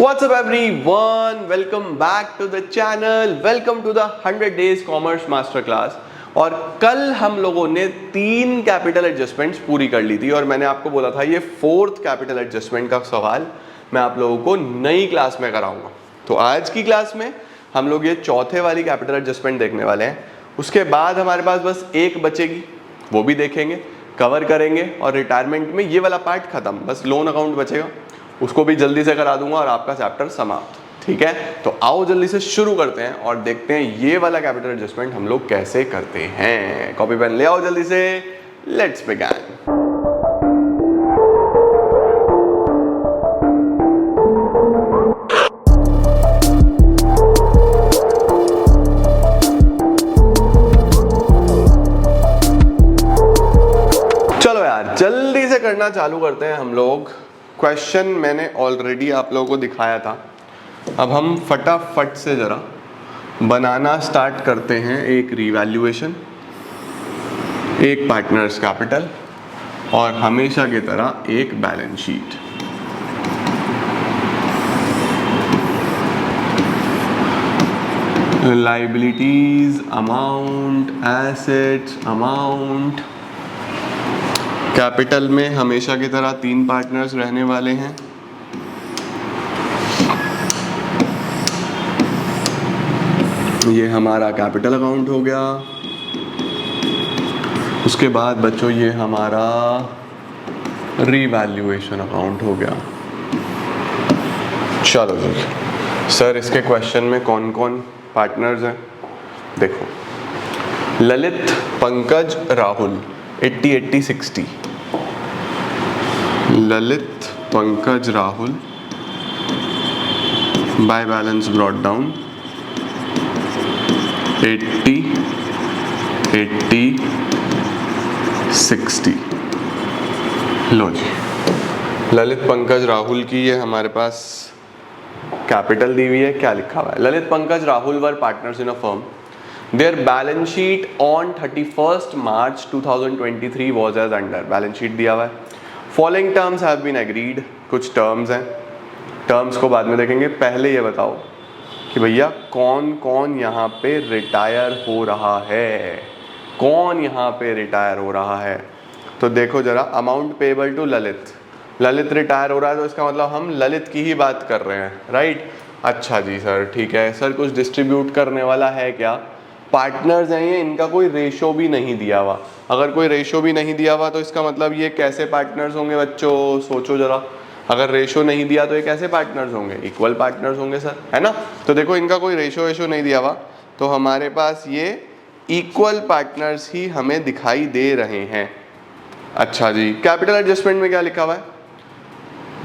What's up everyone? Welcome back to the channel. Welcome to the 100 Days Commerce Master Class. और कल हम लोगों ने 3 कैपिटल एडजस्टमेंट्स पूरी कर ली थी और मैंने आपको बोला था ये 4th कैपिटल एडजस्टमेंट का सवाल मैं आप लोगों को नई क्लास में कराऊंगा। तो आज की क्लास में हम लोग ये चौथे वाली कैपिटल एडजस्टमेंट देखने वाले हैं। उसके बाद हमारे पास बस एक बचेगी, वो भी देखेंगे, कवर करेंगे और रिटायरमेंट में ये वाला पार्ट खत्म, बस लोन अकाउंट बचेगा, उसको भी जल्दी से करा दूंगा और आपका चैप्टर समाप्त। ठीक है, तो आओ जल्दी से शुरू करते हैं और देखते हैं ये वाला कैपिटल एडजस्टमेंट हम लोग कैसे करते हैं। कॉपी पेन ले आओ जल्दी से, लेट्स बिगिन। चलो यार जल्दी से करना चालू करते हैं हम लोग। क्वेश्चन मैंने ऑलरेडी आप लोगों को दिखाया था, अब हम फटाफट से ज़रा बनाना स्टार्ट करते हैं। एक रिवैल्यूएशन, एक पार्टनर्स कैपिटल और हमेशा की तरह एक balance sheet. Liabilities amount, assets amount. Capital में हमेशा की तरह 3 पार्टनर्स रहने वाले हैं। ये हमारा कैपिटल अकाउंट हो गया। उसके बाद बच्चों ये हमारा रीवैल्यूएशन अकाउंट हो गया। चलो जी सर, इसके क्वेश्चन में कौन कौन पार्टनर्स हैं देखो। Lalit, Pankaj, Rahul 80-80-60। Lalit, Pankaj, Rahul by balance brought down 80-80-60। लो जी, ललित, पंकज, राहुल की ये हमारे पास कैपिटल दी हुई है। क्या लिखा हुआ है? ललित, पंकज, राहुल वर partners in a firm. Their balance sheet on 31st March 2023 was as under। Balance sheet दिया हुआ है। Following terms have been agreed। कुछ टर्म्स हैं, टर्म्स को बाद में देखेंगे। पहले ये बताओ कि भैया कौन कौन यहाँ पे रिटायर हो रहा है, कौन यहाँ पे रिटायर हो रहा है। तो देखो जरा, amount payable to Lalit, Lalit retire हो रहा है तो इसका मतलब हम ललित की ही बात कर रहे हैं, राइट। अच्छा जी सर, ठीक है सर, कुछ डिस्ट्रीब्यूट करने वाला है क्या? पार्टनर्स हैं ये, इनका कोई रेशो भी नहीं दिया हुआ। अगर कोई रेशो भी नहीं दिया हुआ तो इसका मतलब ये कैसे पार्टनर्स होंगे बच्चों? सोचो जरा, अगर रेशो नहीं दिया तो ये कैसे पार्टनर्स होंगे? इक्वल पार्टनर्स होंगे सर, है ना। तो देखो इनका कोई रेशो नहीं दिया हुआ तो हमारे पास ये इक्वल पार्टनर्स ही हमें दिखाई दे रहे हैं। अच्छा जी, कैपिटल एडजस्टमेंट में क्या लिखा हुआ है?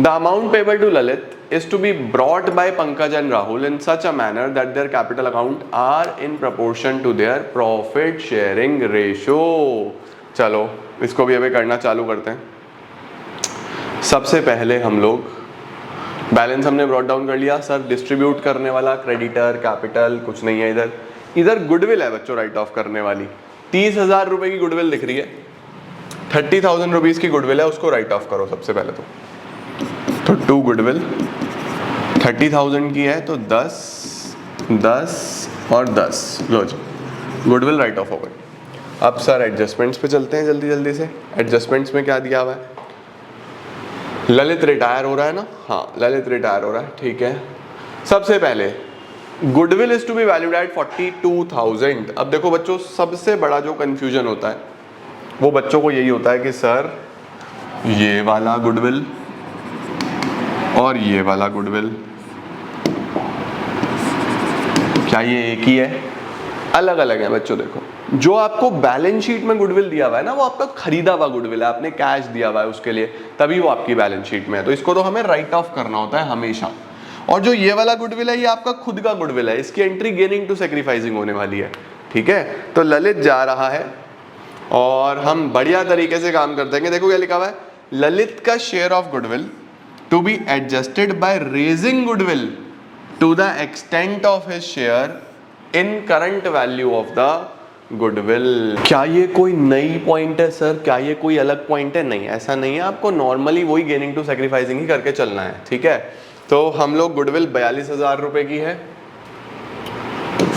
The amount payable to Lalit is to be brought by Pankaj and Rahul in such a manner that their capital account are in proportion to their profit sharing ratio। चलो इसको भी अभी करना चालू करते हैं। सबसे पहले हम लोग बैलेंस हमने ब्रॉट डाउन कर लिया। सर डिस्ट्रीब्यूट करने वाला क्रेडिटर कैपिटल कुछ नहीं है इधर। इधर गुडविल है बच्चों, राइट ऑफ करने वाली 30,000 रुपए की गुडविल दिख रही है। 30,000 रुपीज की गुडविल है, उसको राइट ऑफ करो सबसे पहले। तो 2 गुडविल 30,000 की है तो 10, 10 और 10। लो जी, गुडविल राइट ऑफ हो गई। अब सर एडजस्टमेंट्स पे चलते हैं जल्दी जल्दी से। एडजस्टमेंट्स में क्या दिया हुआ है? ललित रिटायर हो रहा है ना, हाँ ललित रिटायर हो रहा है, ठीक है। सबसे पहले goodwill is to be valued at 42,000। अब देखो बच्चों, सबसे बड़ा जो कंफ्यूजन होता है वो बच्चों को यही होता है कि सर ये वाला गुडविल और ये वाला गुडविल क्या ये एक ही है? अलग अलग है बच्चों। देखो जो आपको बैलेंस शीट में गुडविल दिया हुआ है ना, वो आपका खरीदा हुआ गुडविल है, आपने कैश दिया हुआ है उसके लिए, तभी वो आपकी बैलेंस शीट में है। तो इसको तो हमें राइट ऑफ करना होता है हमेशा। और जो ये वाला गुडविल है ये आपका खुद का गुडविल है, इसकी एंट्री गेनिंग टू सैक्रिफाइसिंग होने वाली है, ठीक है। तो ललित जा रहा है और हम बढ़िया तरीके से काम कर देंगे। देखो क्या लिखा हुआ है? ललित का share of goodwill to be adjusted by raising goodwill to the extent of his share in current value of the goodwill. क्या ये कोई नई पॉइंट है सर? क्या ये कोई अलग पॉइंट है? नहीं, ऐसा नहीं है। आपको नॉर्मली वही गेनिंग टू सैक्रिफाइसिंग ही करके चलना है, ठीक है। तो हम लोग गुडविल 42,000 रुपये की है,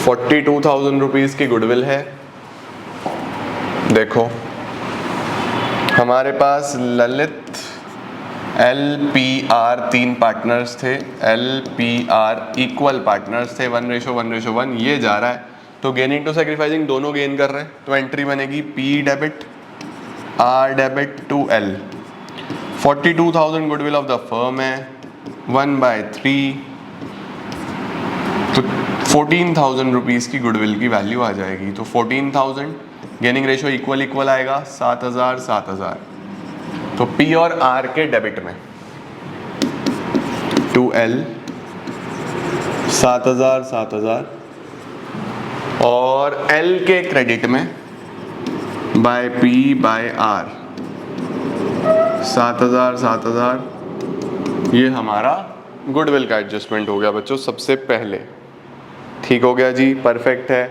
42,000 रुपीज़ की गुडविल है। देखो हमारे पास ललित LPR 3 पार्टनर्स थे, LPR इक्वल पार्टनर्स थे, 1:1:1, ये जा रहा है तो गेनिंग टू सेक्रीफाइसिंग दोनों गेन कर रहे हैं, तो एंट्री बनेगी P debit R debit to L। 42,000 goodwill of the firm है, 1/3 तो 14,000 रुपीज़ की गुडविल की वैल्यू आ जाएगी। तो 14,000 गेनिंग रेशो इक्वल इक्वल आएगा 7,000 7,000, तो P और R के डेबिट में 2L 7,000 7,000 और L के क्रेडिट में बाय P बाय R 7,000 7,000। ये हमारा गुडविल का एडजस्टमेंट हो गया बच्चों सबसे पहले। ठीक हो गया जी, परफेक्ट है,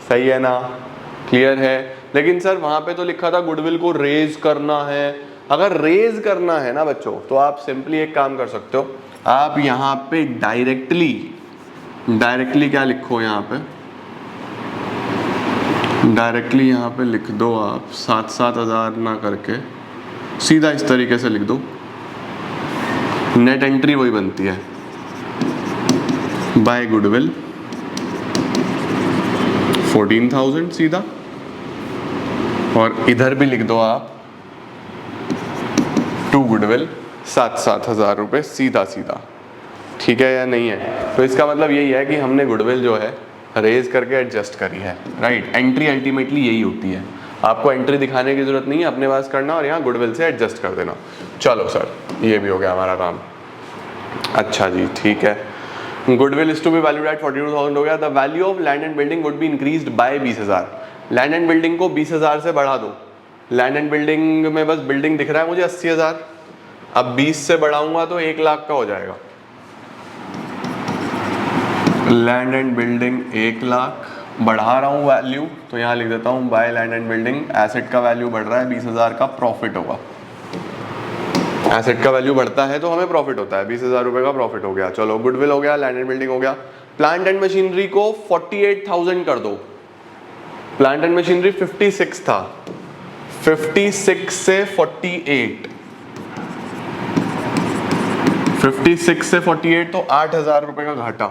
सही है ना, क्लियर है। लेकिन सर वहाँ पे तो लिखा था गुडविल को रेज करना है। अगर रेज करना है ना बच्चों तो आप सिंपली एक काम कर सकते हो, आप यहाँ पे डायरेक्टली क्या लिखो, यहाँ पे डायरेक्टली यहाँ पे लिख दो आप 7,000 ना करके सीधा इस तरीके से लिख दो, नेट एंट्री वही बनती है बाय गुडविल 14,000 सीधा, और इधर भी लिख दो आप टू गुडविल 7,000 रुपये सीधा सीधा। ठीक है या नहीं है? तो इसका मतलब यही है कि हमने गुडविल जो है रेज करके एडजस्ट करी है, राइट। एंट्री अल्टीमेटली यही होती है, आपको एंट्री दिखाने की जरूरत नहीं है, अपने पास करना और यहाँ गुडविल से एडजस्ट कर देना। चलो सर ये भी हो गया हमारा काम। अच्छा जी ठीक है, goodwill is to be valued at 42,000 हो गया। The value of land and building would be increased by 20,000। Land and building को 20,000 से बढ़ा दो। लैंड एंड बिल्डिंग में बस बिल्डिंग दिख रहा है मुझे 80,000, अब 20 से बढ़ाऊंगा तो 1 लाख का हो जाएगा। लैंड एंड बिल्डिंग 1 लाख, बढ़ा रहा हूँ वैल्यू तो यहाँ लिख देता हूँ by land and building. Asset का वैल्यू बढ़ रहा है, 20,000 का प्रॉफिट होगा। एसेट का वैल्यू बढ़ता है तो हमें प्रॉफिट होता है, 20,000 रुपये का प्रॉफिट हो गया। चलो गुडविल हो गया, लैंड एंड बिल्डिंग हो गया। प्लांट एंड मशीनरी को 48,000 कर दो। प्लांट एंड मशीनरी 56 था, 56 से 48, 56 से 48 तो 8,000 रुपये का घाटा।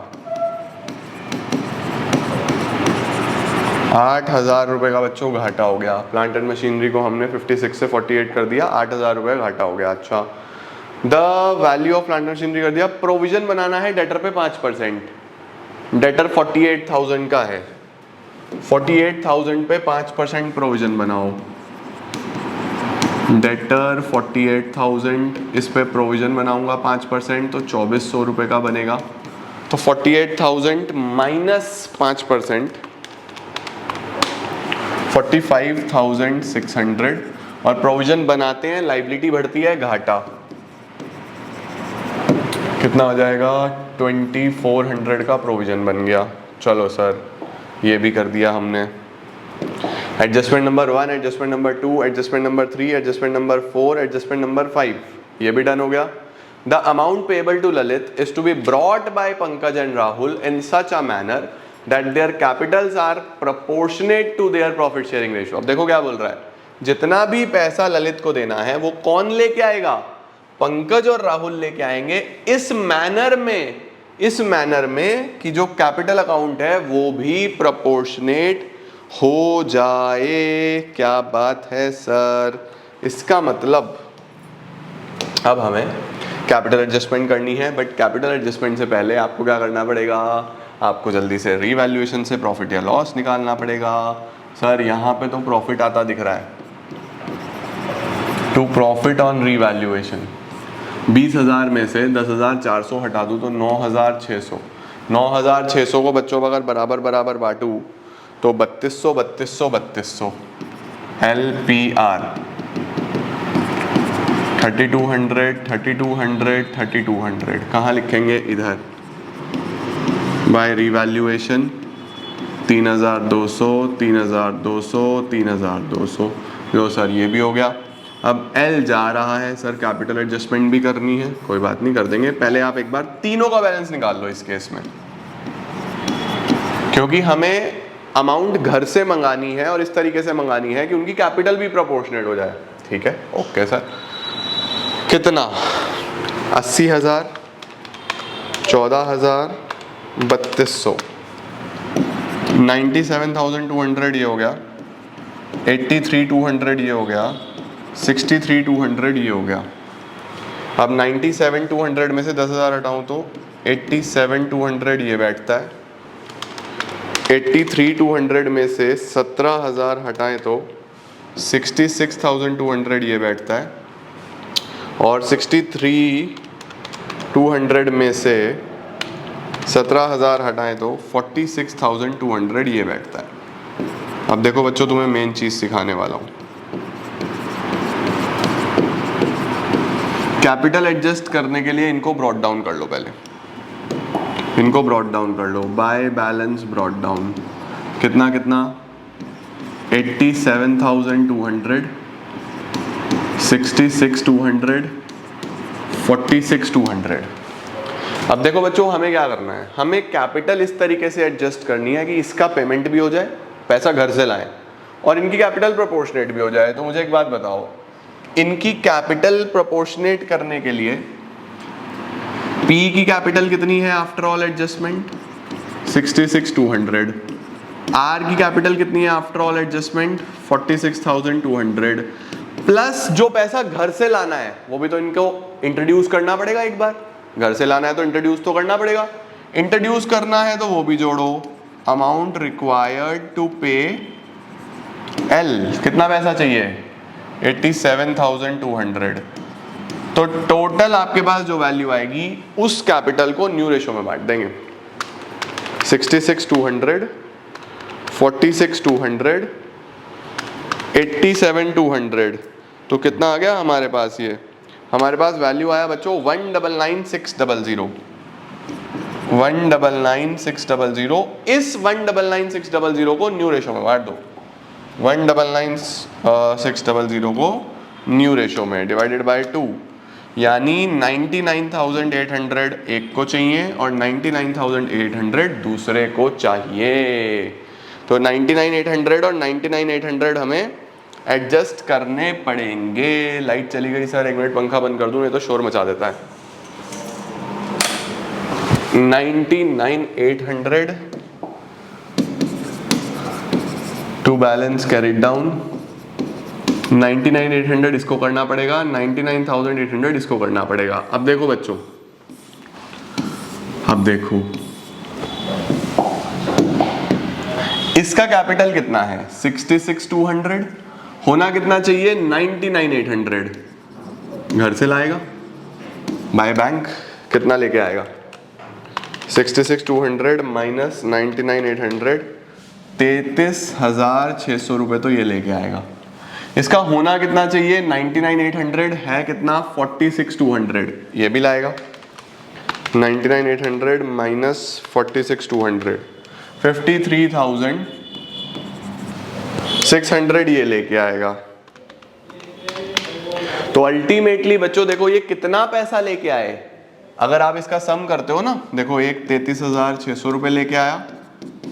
8,000 रुपये का बच्चों घाटा हो गया। प्लांट एंड मशीनरी को हमने 56 से 48 कर दिया, 8,000 रुपये घाटा हो गया। अच्छा, the value of plant and machinery कर दिया। प्रोविजन बनाना है डेटर पे 5%। डेटर 48,000 का है, 48,000 पे 5% प्रोविजन बनाओ। डेटर 48,000, इस पे प्रोविजन बनाऊंगा 5% तो 2,400 रुपये का बनेगा। तो 48,000 माइनस 5% 45,600, और प्रोविजन बनाते हैं, लाइबिलिटी बढ़ती है, घाटा कितना हो जाएगा? 2,400 का प्रोविजन बन गया। चलो सर ये भी कर दिया हमने। Adjustment number 1, adjustment number 2, adjustment number 3, adjustment number 4, adjustment number 5, ये भी डन हो गया। The amount payable to Lalit is to be brought by Pankaj and Rahul in such a manner that their capitals are proportionate to their profit sharing ratio। अब देखो क्या बोल रहा है, जितना भी पैसा ललित को देना है वो कौन लेके आएगा? पंकज और राहुल लेके आएंगे इस मैनर में कि जो कैपिटल अकाउंट है वो भी प्रोपोर्शनेट हो जाए। क्या बात है सर, इसका मतलब अब हमें कैपिटल एडजस्टमेंट करनी है, बट कैपिटल एडजस्टमेंट से पहले आपको क्या करना पड़ेगा? आपको जल्दी से रीवैल्यूएशन से प्रॉफिट या लॉस निकालना पड़ेगा। सर यहाँ पे तो प्रॉफिट आता दिख रहा है, टू प्रॉफिट ऑन रीवैल्यूएशन 20,000 में से 10,400 हटा दूँ तो 9,600। 9,600 को बच्चों अगर बराबर बराबर बांटूँ तो 3,200 3,200 3,200 LPR 3,200 3,200 3,200 कहाँ लिखेंगे? इधर बाय रिवैल्यूएशन 3,200 3,200 3,200। लो सर ये भी हो गया। अब एल जा रहा है सर, कैपिटल एडजस्टमेंट भी करनी है, कोई बात नहीं कर देंगे। पहले आप एक बार तीनों का बैलेंस निकाल लो इस केस में, क्योंकि हमें अमाउंट घर से मंगानी है और इस तरीके से मंगानी है कि उनकी कैपिटल भी प्रोपोर्शनेट हो जाए। ठीक है, ओके सर। कितना? 80,000, 14,000, 3200, 97,200 ये हो गया, 83,200 ये हो गया, 63,200 ये हो गया। अब 97,200 में से 10,000 हटाऊं तो 87,200 ये बैठता है। 83,200 में से 17,000 हटाएं तो 66,200 ये बैठता है, और 63,200 में से 17,000 हटाएं तो 46,200 ये बैठता है। अब देखो बच्चों, तुम्हें मेन चीज सिखाने वाला हूं। कैपिटल एडजस्ट करने के लिए इनको ब्रॉट डाउन कर लो, पहले इनको ब्रॉट डाउन कर लो बाय बैलेंस ब्रॉट डाउन। कितना कितना? 87,200, 66,200, 46,200। अब देखो बच्चों, हमें क्या करना है, हमें कैपिटल इस तरीके से एडजस्ट करनी है कि इसका पेमेंट भी हो जाए, पैसा घर से लाएं, और इनकी कैपिटल प्रोपोर्शनेट भी हो जाए। तो मुझे एक बात बताओ, इनकी कैपिटल प्रोपोर्शनेट करने के लिए P की कैपिटल कितनी है आफ्टर ऑल एडजस्टमेंट? 66,200। R की कैपिटल कितनी है आफ्टर ऑल एडजस्टमेंट? 46,200। प्लस जो पैसा घर से लाना है वो भी तो इनको इंट्रोड्यूस करना पड़ेगा। एक बार घर से लाना है तो इंट्रोड्यूस तो करना पड़ेगा। इंट्रोड्यूस करना है तो वो भी जोड़ो। अमाउंट रिक्वायर्ड टू पे L, कितना पैसा चाहिए? 87,200। तो टोटल आपके पास जो वैल्यू आएगी उस कैपिटल को न्यू रेशो में बांट देंगे। 66,200, 46,200, 87,200। तो कितना आ गया हमारे पास? ये हमारे पास वैल्यू आया बच्चों 199,600। 199,600। इस 199,600 को न्यू रेशो में बांट दो। 199,600 को न्यू रेशो में डिवाइडेड बाय 2, यानी 99,800 एक को चाहिए और 99,800 दूसरे को चाहिए। तो 99,800 और 99,800 हमें एडजस्ट करने पड़ेंगे। लाइट चली गई सर, 1 मिनट पंखा बंद कर दूं, नहीं तो शोर मचा देता है। 99,800 टू बैलेंस कैरिड डाउन। 99,800 इसको करना पड़ेगा, 99,800 इसको करना पड़ेगा। अब देखो बच्चों, अब देखो इसका कैपिटल कितना है? 66,200। होना कितना चाहिए? 99,800। घर से लाएगा बाय बैंक, कितना लेके आएगा? 66,200 माइनस 99,800, 33,600 रुपए तो ये लेके आएगा। इसका होना कितना चाहिए? 99,800 है कितना? 46,200, ये भी लाएगा। 99,800 माइनस 46,200, 53,600 ये लेके आएगा। तो अल्टीमेटली बच्चों देखो ये कितना पैसा लेके आए। अगर आप इसका सम करते हो ना, देखो एक 33,600 रुपए लेके आया,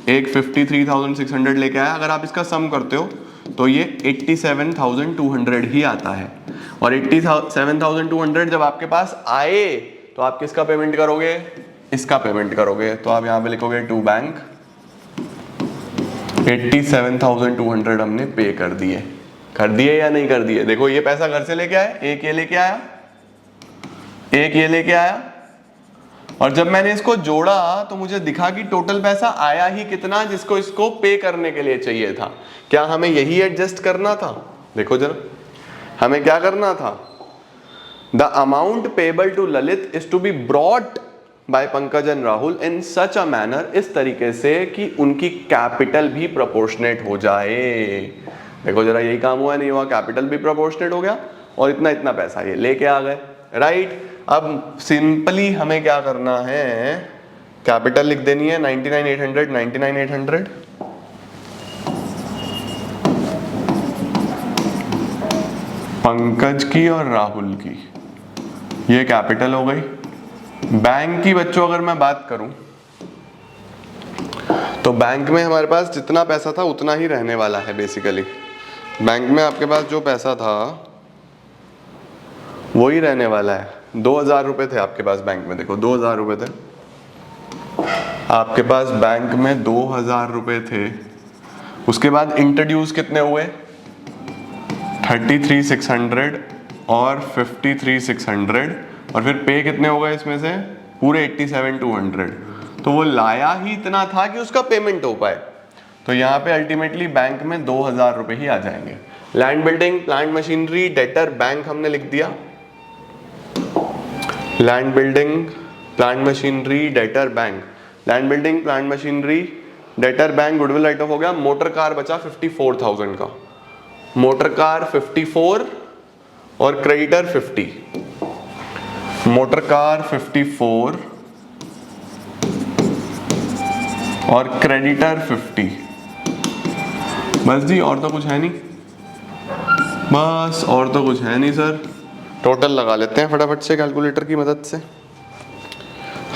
एक 53,600 लेके आया। अगर आप इसका सम करते हो तो ये 87,200 ही आता है। और 87,200 जब आपके पास आए तो आप किसका पेमेंट करोगे? इसका पेमेंट करोगे। तो आप यहाँ पे लिखोगे टू बैंक, 87,200 हमने पे कर दिए। कर दिए या नहीं कर दिए? देखो ये पैसा घर से लेके आए, एक ये लेके आया, एक ये लेके आया, और जब मैंने इसको जोड़ा तो मुझे दिखा कि टोटल पैसा आया ही कितना जिसको इसको पे करने के लिए चाहिए था। क्या हमें यही एडजस्ट करना था? देखो जरा, हमें क्या करना था? The amount payable to Lalit is to be brought by Pankaj and Rahul in such a manner, इस तरीके से कि उनकी कैपिटल भी प्रोपोर्शनेट हो जाए। देखो जरा, यही काम हुआ नहीं हुआ? कैपिटल भी प्रोपोर्शनेट हो गया और इतना इतना पैसा ये लेके आ गए, राइट। अब सिंपली हमें क्या करना है? कैपिटल लिख देनी है 99,800, 99,800, पंकज की और राहुल की, ये कैपिटल हो गई। बैंक की बच्चों अगर मैं बात करूं तो बैंक में हमारे पास जितना पैसा था उतना ही रहने वाला है बेसिकली। बैंक में आपके पास जो पैसा था वही रहने वाला है। 2000 रुपये थे आपके पास बैंक में, देखो 2000 रुपये थे आपके पास बैंक में, 2000 रुपये थे। उसके बाद इंट्रोड्यूस कितने हुए, 33,600 और 53,600, और फिर पे कितने हो गए इसमें से, पूरे 87,200। तो वो लाया ही इतना था कि उसका पेमेंट हो पाए। तो यहाँ पे अल्टीमेटली बैंक में 2000 रुपये ही आ जाएंगे। Land building, plant machinery, debtor, bank हमने लिख दिया। Land building, plant machinery, debtor, bank. Land building, plant machinery, debtor, bank, goodwill right of हो गया। मोटर कार बचा 54,000 का, मोटर कार 54 और क्रेडिटर 50। मोटर कार 54 और क्रेडिटर 50। बस जी, और तो कुछ है नहीं, बस और तो कुछ है नहीं सर। टोटल लगा लेते हैं फटाफट से कैलकुलेटर की मदद से।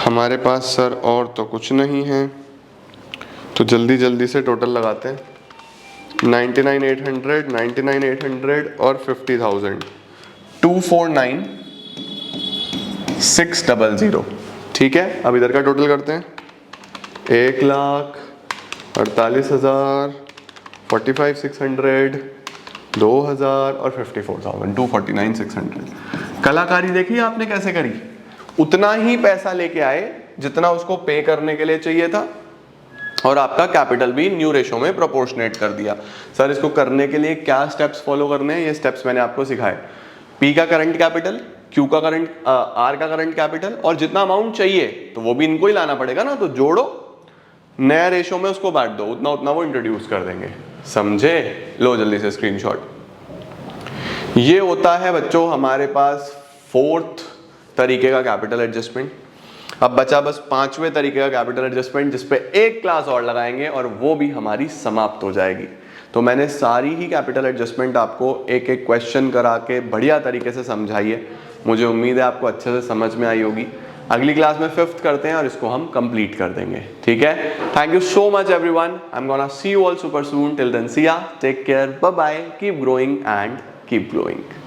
हमारे पास सर और तो कुछ नहीं है, तो जल्दी जल्दी से टोटल लगाते हैं। 99,800, 99,800 और 50,000, 249,600। ठीक है, अब इधर का टोटल करते हैं। 1,48,000, 45,600, 2,000 और 54,000, 249,600। कलाकारी देखी आपने कैसे करी, उतना ही पैसा लेके आए जितना उसको पे करने के लिए चाहिए था, और आपका कैपिटल भी न्यू रेशो में प्रोपोर्शनेट कर दिया। सर इसको करने के लिए क्या स्टेप्स फॉलो करने हैं, ये स्टेप्स मैंने आपको सिखाए। पी का करंट कैपिटल, क्यू का करंट, आर का करंट कैपिटल, और जितना अमाउंट चाहिए तो वो भी इनको ही लाना पड़ेगा ना, तो जोड़ो, नया रेशो में उसको बांट दो, उतना उतना वो इंट्रोड्यूस कर देंगे। समझे? लो जल्दी से स्क्रीनशॉट। ये होता है बच्चों हमारे पास 4th तरीके का कैपिटल एडजस्टमेंट। अब बचा बस 5वें तरीके का कैपिटल एडजस्टमेंट, जिसपे एक क्लास और लगाएंगे और वो भी हमारी समाप्त हो जाएगी। तो मैंने सारी ही कैपिटल एडजस्टमेंट आपको एक एक क्वेश्चन करा के बढ़िया तरीके से समझाई है। मुझे उम्मीद है आपको अच्छे से समझ में आई होगी। अगली क्लास में 5th करते हैं और इसको हम कंप्लीट कर देंगे। ठीक है, thank you so much everyone. I am gonna see you all super soon. Till then see ya, take care, bye bye, keep growing and keep glowing.